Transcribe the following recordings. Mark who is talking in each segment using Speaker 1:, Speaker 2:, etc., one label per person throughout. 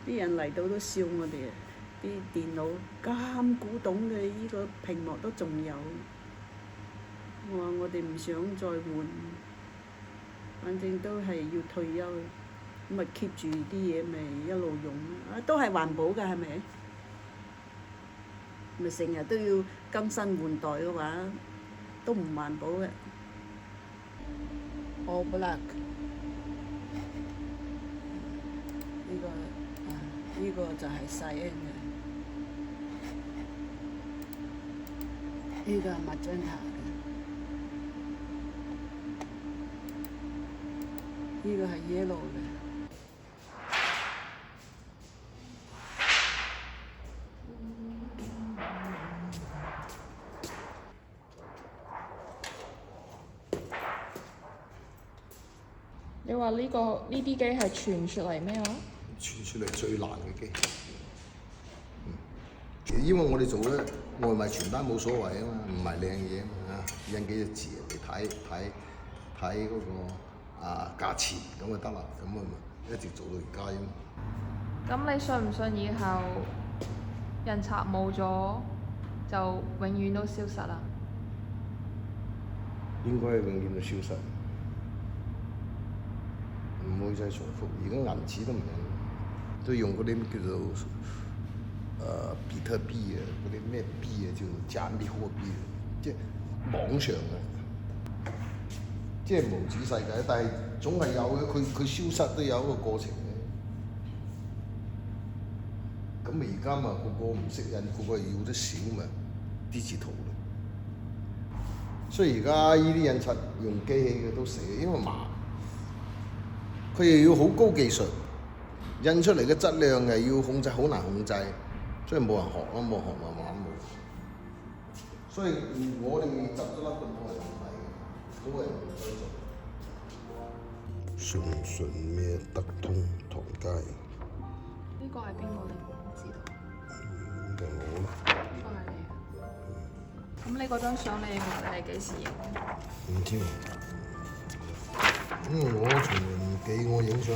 Speaker 1: 啲人嚟到都笑我哋，啲電腦咁古董嘅，呢個屏幕都仲有。我話我哋唔想再換，反正都係要退休，咁咪 keep 住啲嘢咪一路用啊，都係環保㗎係咪？咪成日都要更新換代嘅話，都唔環保嘅。All black。呢個就係Cyan嘅，呢個係Magenta嘅，呢個係Yellow嘅。
Speaker 2: 你話呢啲機係傳出嚟咩話？
Speaker 3: 傳出嚟最難嘅機。因為我哋做咧外賣傳單冇所謂啊嘛，唔係靚嘢啊嘛，印幾隻字人哋睇嗰個價錢咁就得啦，咁啊一直做到而家啫嘛。
Speaker 2: 咁你信唔信以後印刷冇咗就永遠都消失啦？
Speaker 3: 應該係永遠都消失，唔會再重複。而家銀紙都唔印，都用嗰啲叫做比特幣啊，嗰啲咩幣啊，叫加密貨幣啊，即係網上嘅，即係無止世界。但係總係有嘅，佢消失都有一個過程嘅。咁而家嘛，個個唔識印，個個要得少嘛，digital咯。所以而家呢啲印刷用機器嘅都死，因為麻，佢又要好高技術，印出嚟嘅質量又要控制，好難控制。所以冇人學咯，冇學慢慢冇。所以我哋執咗笠都冇人睇嘅，都係唔再做。順唔順咩德通堂街？
Speaker 2: 呢個係邊個？你唔知道？
Speaker 3: 就我咯。
Speaker 2: 呢個係你啊？咁你嗰張相你係幾時影？
Speaker 3: 唔知喎。我從來唔記我影相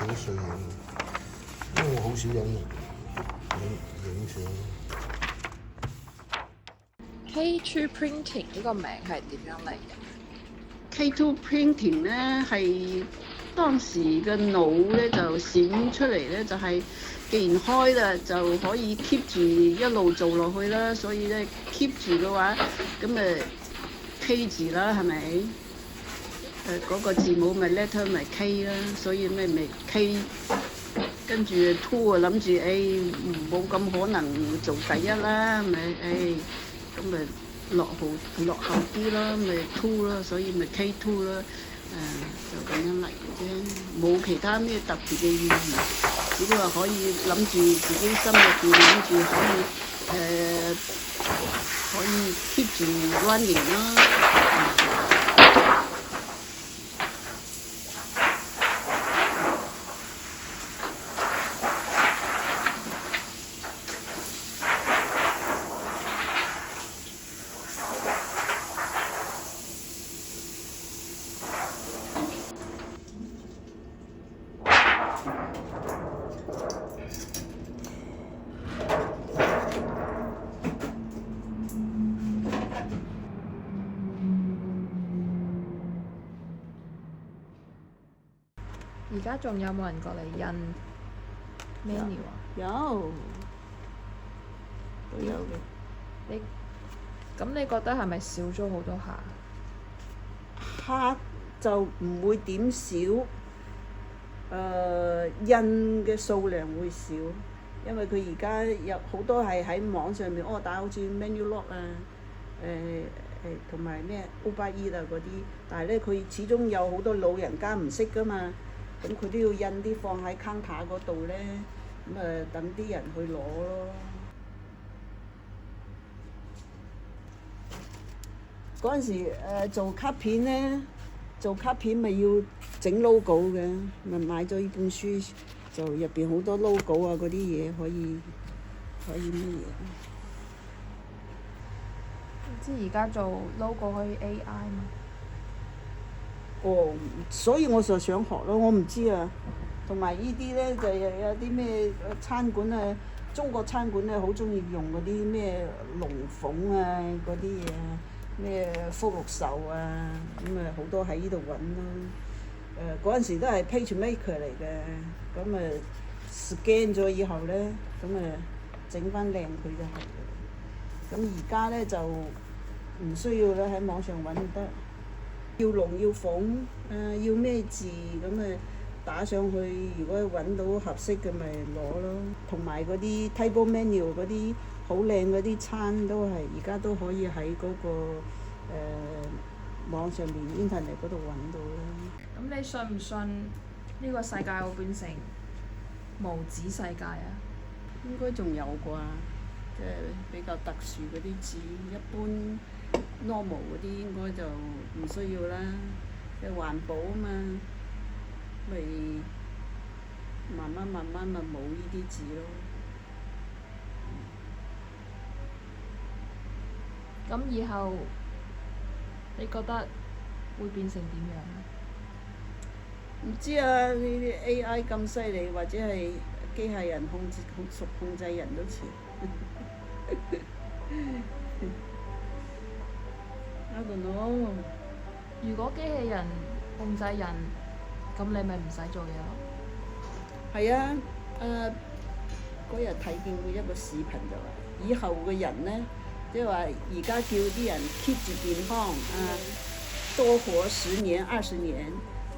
Speaker 3: 幾歲影，因為我好少影相。
Speaker 2: K2 Printing 呢個名係點樣嚟嘅
Speaker 1: ？K2 Printing 咧係當時嘅腦咧就閃出嚟咧，就係既然開啦就可以 keep 住一路做落去啦，所以咧 keep 住嘅話，咁咪 K 字啦，係咪？嗰個字母咪 letter 咪 K 啦，所以咪 K。跟住 two 啊，諗住冇咁可能做第一啦，咪咁咪落後啲啦，咪 two 啦，所以咪 K2 啦，就咁樣嚟嘅啫，冇其他咩特別嘅意義，只不過可以諗住自己心入邊諗住可以 keep 住running啦。
Speaker 2: 而家仲有冇人過嚟印 menu 啊？
Speaker 1: 有，都有嘅。
Speaker 2: 咁你覺得係咪少咗好多客？
Speaker 1: 客就唔會點少，印嘅數量會少，因為佢而家有好多係喺網上面打，好似 Menulog 啊，同埋咩 Uber Eats 啊嗰啲，但係咧佢始終有好多老人家唔識噶嘛，咁佢都要印啲放喺 counter 嗰度咧，咁等啲人去攞咯。嗰陣時做卡片咧，做卡片咪要整 logo 嘅，咪買咗呢本書，就入邊好多 logo 啊嗰啲嘢可以乜嘢？
Speaker 2: 知而家做 logo 可以 AI 嘛？
Speaker 1: 所以我就想學咯，我唔知啊，同埋呢啲咧就有啲咩餐館啊，中國餐館咧好中意用嗰啲咩龍鳳啊嗰啲嘢，咩福祿壽啊，咁啊好多喺呢度揾咯。嗰陣時都係 PageMaker 嚟嘅，咁啊 scan 咗以後咧，咁啊整翻靚佢就係。咁而家咧就唔需要啦，喺網上揾得。要龍要鳳，要咩字咁啊打上去，如果揾到合適嘅咪攞咯。同埋嗰啲 table menu 嗰啲好靚嗰啲餐都係而家都可以喺嗰個網上面 internet 嗰度揾到啦。
Speaker 2: 咁你信唔信呢個世界會變成無紙世界啊？
Speaker 1: 應該仲有啩，即係比較特殊嗰啲字，一般 normal 嗰啲應該就唔需要啦。即係環保啊嘛，咪慢慢咪冇呢啲字咯。
Speaker 2: 咁以後你覺得會變成點樣啊？
Speaker 1: 唔知啊，呢啲 AI 咁犀利，或者係機械人控制人都似。I don't know。
Speaker 2: 如果機器人控制人，咁你咪唔使做嘢咯。
Speaker 1: 係啊，嗰日睇見過一個視頻就話，以後嘅人呢，即係話而家叫啲人 keep 住健康多活10年20年，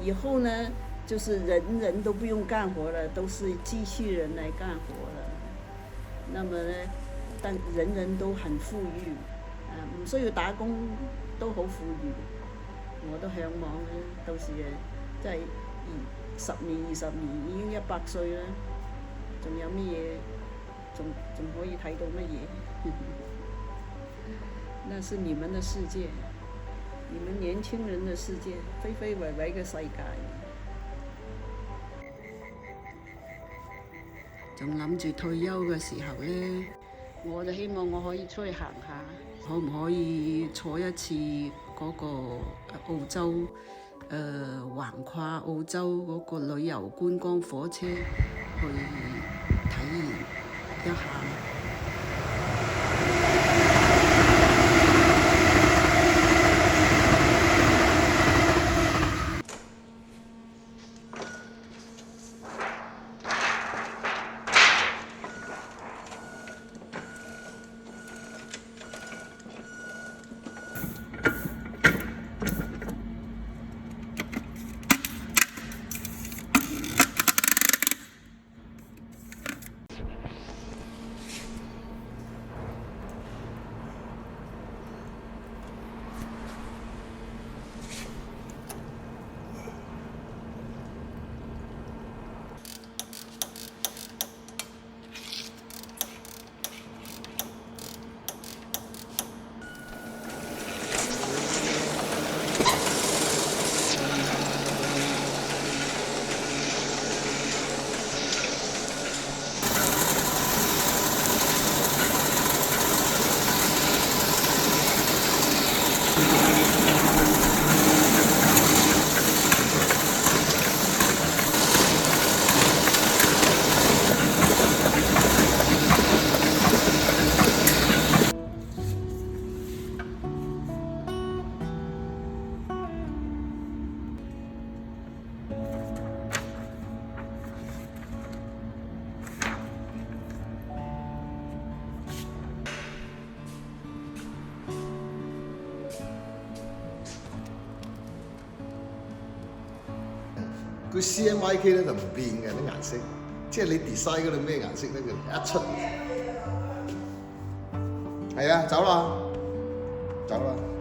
Speaker 1: 以後呢，就是人都不用幹活了，都是機器人來幹活了。那麼呢，但人都很富裕，唔需要打工都好富裕。我都向往嘅，到時即係10年20年已經100歲啦，仲有乜嘢？仲可以睇到乜嘢？那是你們的世界，你們年輕人的世界，飛飛圍圍嘅世界。仲諗住退休嘅時候呢，我就希望我可以出去行下，可唔可以坐一次嗰個澳洲橫跨澳洲嗰個旅遊觀光火車去體驗一下。
Speaker 3: 佢 CMYK 咧就唔變嘅啲顏色，即係你 design 嗰度咩顏色咧，佢一出，係啊，走啦，走啦。